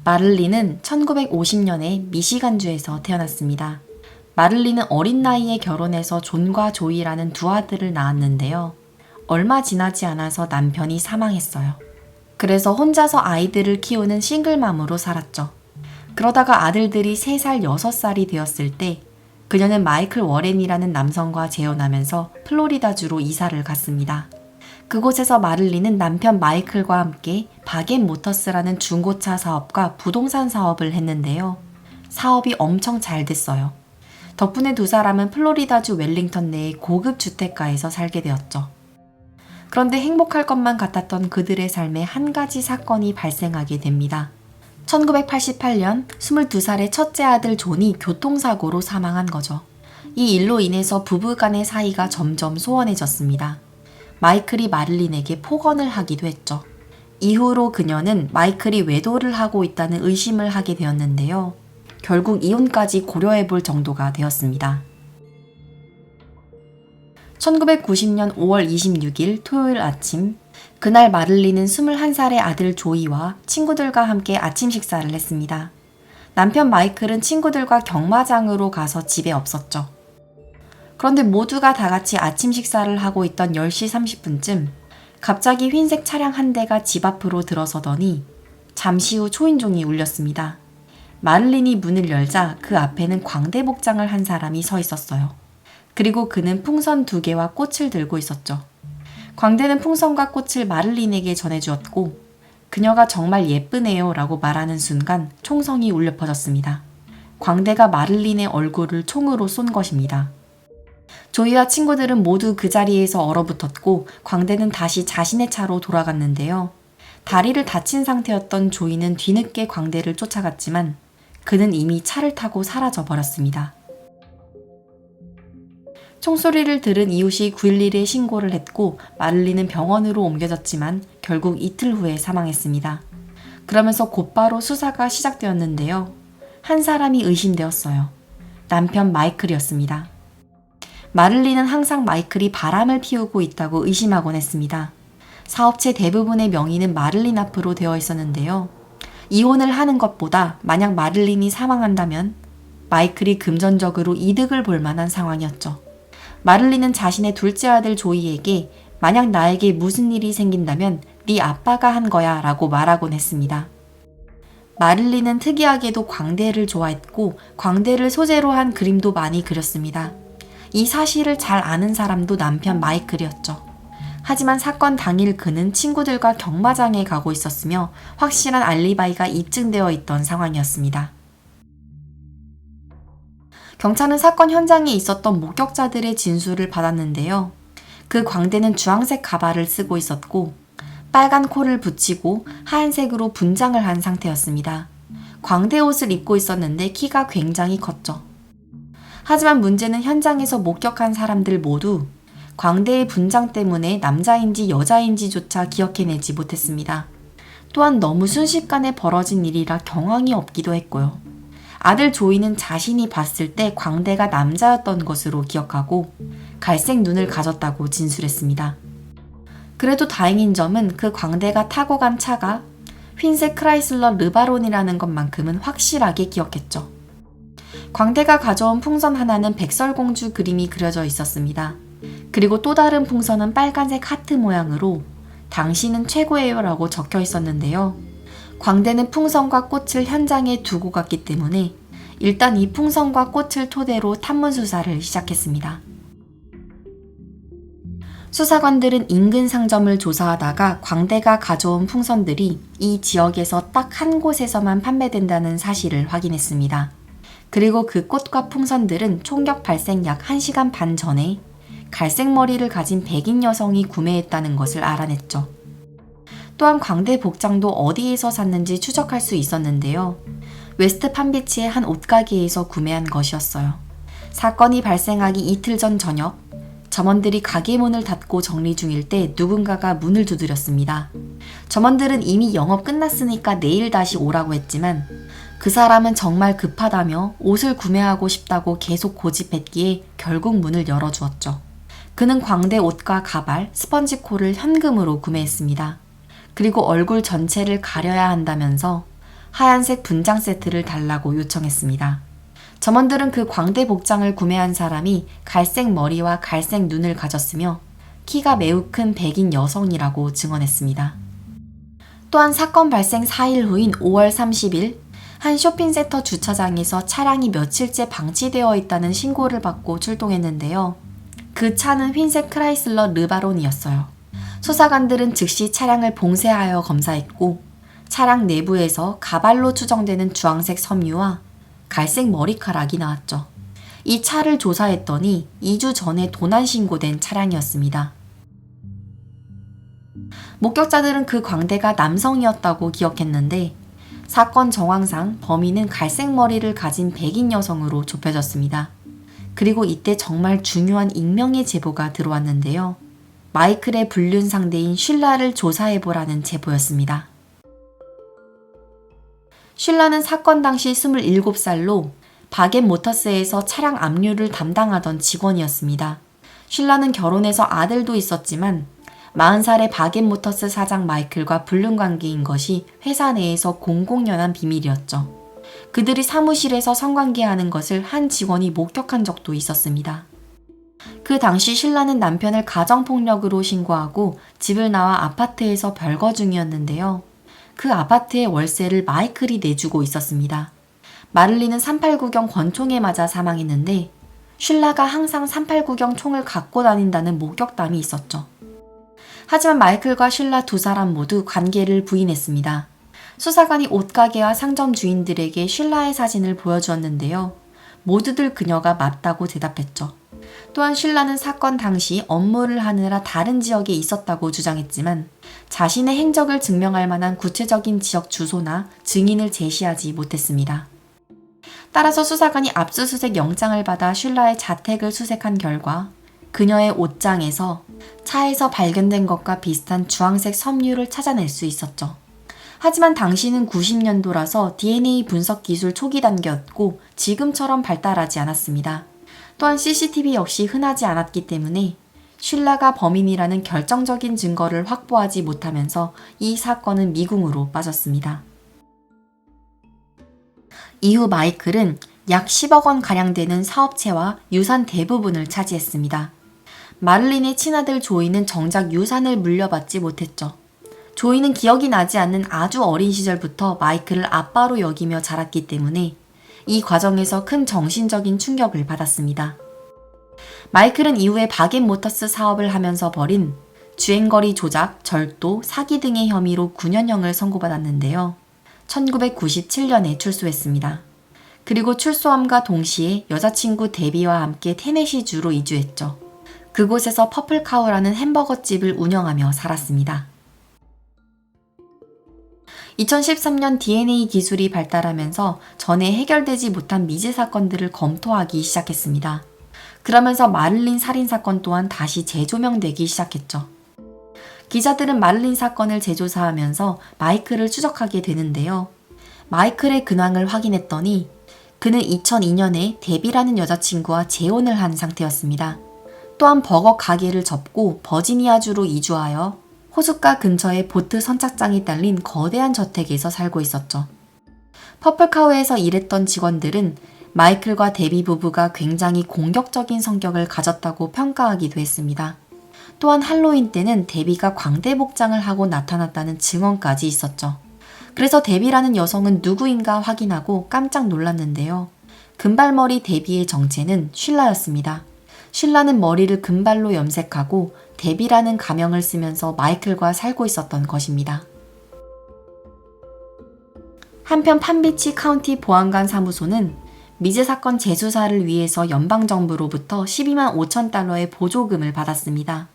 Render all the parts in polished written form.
마를린은 1950년에 미시간주에서 태어났습니다. 마를린은 어린 나이에 결혼해서 존과 조이라는 두 아들을 낳았는데요. 얼마 지나지 않아서 남편이 사망했어요. 그래서 혼자서 아이들을 키우는 싱글맘으로 살았죠. 그러다가 아들들이 3살, 6살이 되었을 때 그녀는 마이클 워렌이라는 남성과 재혼하면서 플로리다주로 이사를 갔습니다. 그곳에서 마를린은 남편 마이클과 함께 바겐 모터스라는 중고차 사업과 부동산 사업을 했는데요. 사업이 엄청 잘 됐어요. 덕분에 두 사람은 플로리다주 웰링턴 내의 고급 주택가에서 살게 되었죠. 그런데 행복할 것만 같았던 그들의 삶에 한 가지 사건이 발생하게 됩니다. 1988년 22살의 첫째 아들 존이 교통사고로 사망한 거죠. 이 일로 인해서 부부간의 사이가 점점 소원해졌습니다. 마이클이 마를린에게 폭언을 하기도 했죠. 이후로 그녀는 마이클이 외도를 하고 있다는 의심을 하게 되었는데요. 결국 이혼까지 고려해 볼 정도가 되었습니다. 1990년 5월 26일 토요일 아침, 그날 마를린은 21살의 아들 조이와 친구들과 함께 아침 식사를 했습니다. 남편 마이클은 친구들과 경마장으로 가서 집에 없었죠. 그런데 모두가 다 같이 아침 식사를 하고 있던 10시 30분쯤 갑자기 흰색 차량 한 대가 집 앞으로 들어서더니 잠시 후 초인종이 울렸습니다. 마를린이 문을 열자 그 앞에는 광대 복장을 한 사람이 서 있었어요. 그리고 그는 풍선 2개와 꽃을 들고 있었죠. 광대는 풍선과 꽃을 마를린에게 전해주었고 그녀가 정말 예쁘네요 라고 말하는 순간 총성이 울려 퍼졌습니다. 광대가 마를린의 얼굴을 총으로 쏜 것입니다. 조이와 친구들은 모두 그 자리에서 얼어붙었고 광대는 다시 자신의 차로 돌아갔는데요. 다리를 다친 상태였던 조이는 뒤늦게 광대를 쫓아갔지만 그는 이미 차를 타고 사라져 버렸습니다. 총소리를 들은 이웃이 911에 신고를 했고 마를린은 병원으로 옮겨졌지만 결국 이틀 후에 사망했습니다. 그러면서 곧바로 수사가 시작되었는데요. 한 사람이 의심되었어요. 남편 마이클이었습니다. 마를린은 항상 마이클이 바람을 피우고 있다고 의심하곤 했습니다. 사업체 대부분의 명의는 마를린 앞으로 되어 있었는데요. 이혼을 하는 것보다 만약 마를린이 사망한다면 마이클이 금전적으로 이득을 볼 만한 상황이었죠. 마를린은 자신의 둘째 아들 조이에게 만약 나에게 무슨 일이 생긴다면 네 아빠가 한 거야 라고 말하곤 했습니다. 마를린은 특이하게도 광대를 좋아했고 광대를 소재로 한 그림도 많이 그렸습니다. 이 사실을 잘 아는 사람도 남편 마이클이었죠. 하지만 사건 당일 그는 친구들과 경마장에 가고 있었으며 확실한 알리바이가 입증되어 있던 상황이었습니다. 경찰은 사건 현장에 있었던 목격자들의 진술을 받았는데요. 그 광대는 주황색 가발을 쓰고 있었고 빨간 코를 붙이고 하얀색으로 분장을 한 상태였습니다. 광대 옷을 입고 있었는데 키가 굉장히 컸죠. 하지만 문제는 현장에서 목격한 사람들 모두 광대의 분장 때문에 남자인지 여자인지조차 기억해내지 못했습니다. 또한 너무 순식간에 벌어진 일이라 경황이 없기도 했고요. 아들 조이는 자신이 봤을 때 광대가 남자였던 것으로 기억하고 갈색 눈을 가졌다고 진술했습니다. 그래도 다행인 점은 그 광대가 타고 간 차가 흰색 크라이슬러 르바론이라는 것만큼은 확실하게 기억했죠. 광대가 가져온 풍선 하나는 백설공주 그림이 그려져 있었습니다. 그리고 또 다른 풍선은 빨간색 하트 모양으로 당신은 최고예요 라고 적혀 있었는데요. 광대는 풍선과 꽃을 현장에 두고 갔기 때문에 일단 이 풍선과 꽃을 토대로 탐문 수사를 시작했습니다. 수사관들은 인근 상점을 조사하다가 광대가 가져온 풍선들이 이 지역에서 딱 한 곳에서만 판매된다는 사실을 확인했습니다. 그리고 그 꽃과 풍선들은 총격 발생 약 1시간 반 전에 갈색 머리를 가진 백인 여성이 구매했다는 것을 알아냈죠. 또한 광대 복장도 어디에서 샀는지 추적할 수 있었는데요. 웨스트 판비치의 한 옷가게에서 구매한 것이었어요. 사건이 발생하기 이틀 전 저녁, 점원들이 가게 문을 닫고 정리 중일 때 누군가가 문을 두드렸습니다. 점원들은 이미 영업 끝났으니까 내일 다시 오라고 했지만 그 사람은 정말 급하다며 옷을 구매하고 싶다고 계속 고집했기에 결국 문을 열어주었죠. 그는 광대 옷과 가발, 스펀지콜을 현금으로 구매했습니다. 그리고 얼굴 전체를 가려야 한다면서 하얀색 분장 세트를 달라고 요청했습니다. 점원들은 그 광대 복장을 구매한 사람이 갈색 머리와 갈색 눈을 가졌으며 키가 매우 큰 백인 여성이라고 증언했습니다. 또한 사건 발생 4일 후인 5월 30일 한 쇼핑센터 주차장에서 차량이 며칠째 방치되어 있다는 신고를 받고 출동했는데요. 그 차는 흰색 크라이슬러 르바론이었어요. 수사관들은 즉시 차량을 봉쇄하여 검사했고 차량 내부에서 가발로 추정되는 주황색 섬유와 갈색 머리카락이 나왔죠. 이 차를 조사했더니 2주 전에 도난 신고된 차량이었습니다. 목격자들은 그 광대가 남성이었다고 기억했는데 사건 정황상 범인은 갈색 머리를 가진 백인 여성으로 좁혀졌습니다. 그리고 이때 정말 중요한 익명의 제보가 들어왔는데요. 마이클의 불륜 상대인 쉴라를 조사해보라는 제보였습니다. 쉴라는 사건 당시 27살로 바겟 모터스에서 차량 압류를 담당하던 직원이었습니다. 쉴라는 결혼해서 아들도 있었지만 40살의 바겟 모터스 사장 마이클과 불륜 관계인 것이 회사 내에서 공공연한 비밀이었죠. 그들이 사무실에서 성관계하는 것을 한 직원이 목격한 적도 있었습니다. 그 당시 쉴라는 남편을 가정폭력으로 신고하고 집을 나와 아파트에서 별거 중이었는데요. 그 아파트의 월세를 마이클이 내주고 있었습니다. 마를린은 389경 권총에 맞아 사망했는데 쉴라가 항상 389경 총을 갖고 다닌다는 목격담이 있었죠. 하지만 마이클과 쉴라 두 사람 모두 관계를 부인했습니다. 수사관이 옷가게와 상점 주인들에게 쉴라의 사진을 보여주었는데요. 모두들 그녀가 맞다고 대답했죠. 또한 쉴라는 사건 당시 업무를 하느라 다른 지역에 있었다고 주장했지만 자신의 행적을 증명할 만한 구체적인 지역 주소나 증인을 제시하지 못했습니다. 따라서 수사관이 압수수색 영장을 받아 쉴라의 자택을 수색한 결과 그녀의 옷장에서 차에서 발견된 것과 비슷한 주황색 섬유를 찾아낼 수 있었죠. 하지만 당시는 90년도라서 DNA 분석 기술 초기 단계였고 지금처럼 발달하지 않았습니다. 또한 CCTV 역시 흔하지 않았기 때문에 쉴라가 범인이라는 결정적인 증거를 확보하지 못하면서 이 사건은 미궁으로 빠졌습니다. 이후 마이클은 약 10억 원가량 되는 사업체와 유산 대부분을 차지했습니다. 마를린의 친아들 조이는 정작 유산을 물려받지 못했죠. 조이는 기억이 나지 않는 아주 어린 시절부터 마이클을 아빠로 여기며 자랐기 때문에 이 과정에서 큰 정신적인 충격을 받았습니다. 마이클은 이후에 바겟 모터스 사업을 하면서 벌인 주행거리 조작, 절도, 사기 등의 혐의로 9년형을 선고받았는데요. 1997년에 출소했습니다. 그리고 출소함과 동시에 여자친구 데비와 함께 테네시주로 이주했죠. 그곳에서 퍼플카우라는 햄버거집을 운영하며 살았습니다. 2013년 DNA 기술이 발달하면서 전에 해결되지 못한 미제 사건들을 검토하기 시작했습니다. 그러면서 마를린 살인사건 또한 다시 재조명되기 시작했죠. 기자들은 마를린 사건을 재조사하면서 마이클을 추적하게 되는데요. 마이클의 근황을 확인했더니 그는 2002년에 데비라는 여자친구와 재혼을 한 상태였습니다. 또한 버거 가게를 접고 버지니아주로 이주하여 호숫가 근처에 보트 선착장이 딸린 거대한 저택에서 살고 있었죠. 퍼플카우에서 일했던 직원들은 마이클과 데비 부부가 굉장히 공격적인 성격을 가졌다고 평가하기도 했습니다. 또한 할로윈 때는 데비가 광대 복장을 하고 나타났다는 증언까지 있었죠. 그래서 데비라는 여성은 누구인가 확인하고 깜짝 놀랐는데요. 금발머리 데비의 정체는 쉴라였습니다. 쉴라는 머리를 금발로 염색하고 데비라는 가명을 쓰면서 마이클과 살고 있었던 것입니다. 한편 판비치 카운티 보안관 사무소는 미제 사건 재수사를 위해서 연방정부로부터 12만 5천 달러의 보조금을 받았습니다.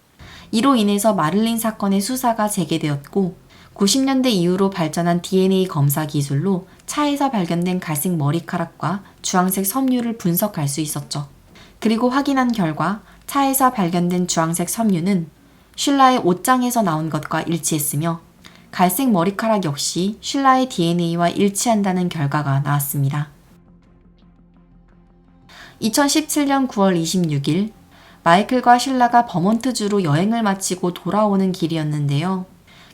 이로 인해서 마를린 사건의 수사가 재개되었고 90년대 이후로 발전한 DNA 검사 기술로 차에서 발견된 갈색 머리카락과 주황색 섬유를 분석할 수 있었죠. 그리고 확인한 결과 차에서 발견된 주황색 섬유는 쉴라의 옷장에서 나온 것과 일치했으며 갈색 머리카락 역시 쉴라의 DNA와 일치한다는 결과가 나왔습니다. 2017년 9월 26일 마이클과 쉴라가 버몬트주로 여행을 마치고 돌아오는 길이었는데요.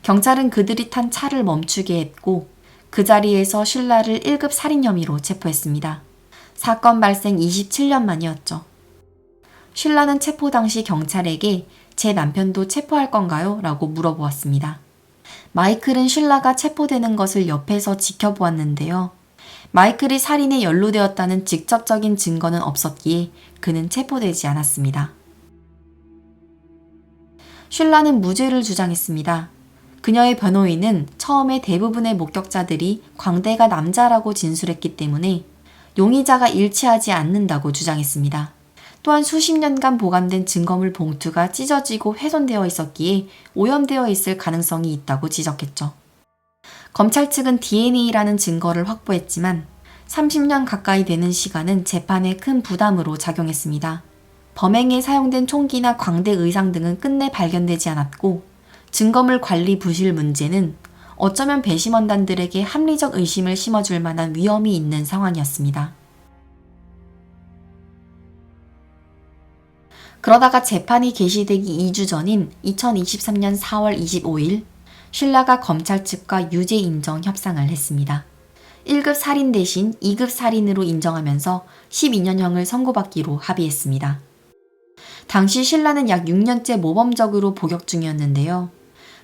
경찰은 그들이 탄 차를 멈추게 했고 그 자리에서 슐라를 1급 살인 혐의로 체포했습니다. 사건 발생 27년 만이었죠. 슐라는 체포 당시 경찰에게 제 남편도 체포할 건가요? 라고 물어보았습니다. 마이클은 슐라가 체포되는 것을 옆에서 지켜보았는데요. 마이클이 살인에 연루되었다는 직접적인 증거는 없었기에 그는 체포되지 않았습니다. 슐라는 무죄를 주장했습니다. 그녀의 변호인은 처음에 대부분의 목격자들이 광대가 남자라고 진술했기 때문에 용의자가 일치하지 않는다고 주장했습니다. 또한 수십 년간 보관된 증거물 봉투가 찢어지고 훼손되어 있었기에 오염되어 있을 가능성이 있다고 지적했죠. 검찰 측은 DNA라는 증거를 확보했지만 30년 가까이 되는 시간은 재판에 큰 부담으로 작용했습니다. 범행에 사용된 총기나 광대 의상 등은 끝내 발견되지 않았고 증거물 관리 부실 문제는 어쩌면 배심원단들에게 합리적 의심을 심어줄 만한 위험이 있는 상황이었습니다. 그러다가 재판이 개시되기 2주 전인 2023년 4월 25일 슐라가 검찰 측과 유죄 인정 협상을 했습니다. 1급 살인 대신 2급 살인으로 인정하면서 12년형을 선고받기로 합의했습니다. 당시 슐라는 약 6년째 모범적으로 복역 중이었는데요.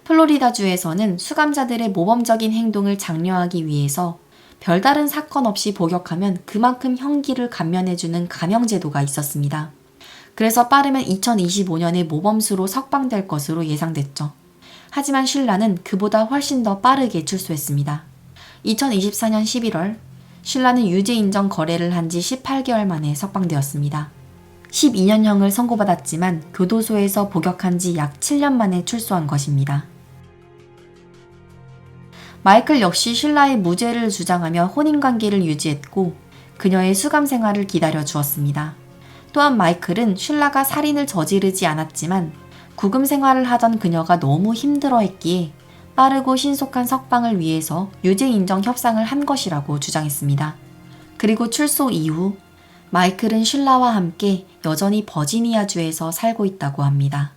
플로리다주에서는 수감자들의 모범적인 행동을 장려하기 위해서 별다른 사건 없이 복역하면 그만큼 형기를 감면해주는 감형제도가 있었습니다. 그래서 빠르면 2025년에 모범수로 석방될 것으로 예상됐죠. 하지만 슐라는 그보다 훨씬 더 빠르게 출소했습니다. 2024년 11월 슐라는 유죄 인정 거래를 한 지 18개월 만에 석방되었습니다. 12년형을 선고받았지만 교도소에서 복역한 지 약 7년 만에 출소한 것입니다. 마이클 역시 슐라의 무죄를 주장하며 혼인관계를 유지했고 그녀의 수감 생활을 기다려 주었습니다. 또한 마이클은 슐라가 살인을 저지르지 않았지만 구금 생활을 하던 그녀가 너무 힘들어했기에 빠르고 신속한 석방을 위해서 유죄 인정 협상을 한 것이라고 주장했습니다. 그리고 출소 이후 마이클은 슐라와 함께 여전히 버지니아주에서 살고 있다고 합니다.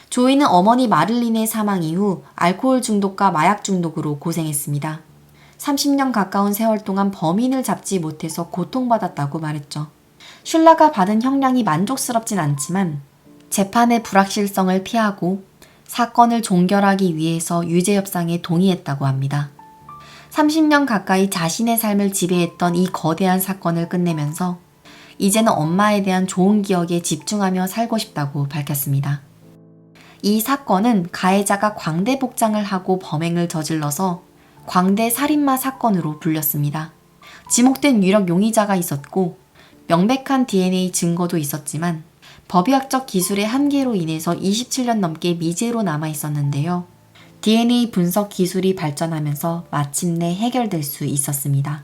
조이는 어머니 마를린의 사망 이후 알코올 중독과 마약 중독으로 고생했습니다. 30년 가까운 세월 동안 범인을 잡지 못해서 고통받았다고 말했죠. 슐라가 받은 형량이 만족스럽진 않지만 재판의 불확실성을 피하고 사건을 종결하기 위해서 유죄 협상에 동의했다고 합니다. 30년 가까이 자신의 삶을 지배했던 이 거대한 사건을 끝내면서 이제는 엄마에 대한 좋은 기억에 집중하며 살고 싶다고 밝혔습니다. 이 사건은 가해자가 광대 복장을 하고 범행을 저질러서 광대 살인마 사건으로 불렸습니다. 지목된 유력 용의자가 있었고 명백한 DNA 증거도 있었지만 법의학적 기술의 한계로 인해서 27년 넘게 미제로 남아 있었는데요. DNA 분석 기술이 발전하면서 마침내 해결될 수 있었습니다.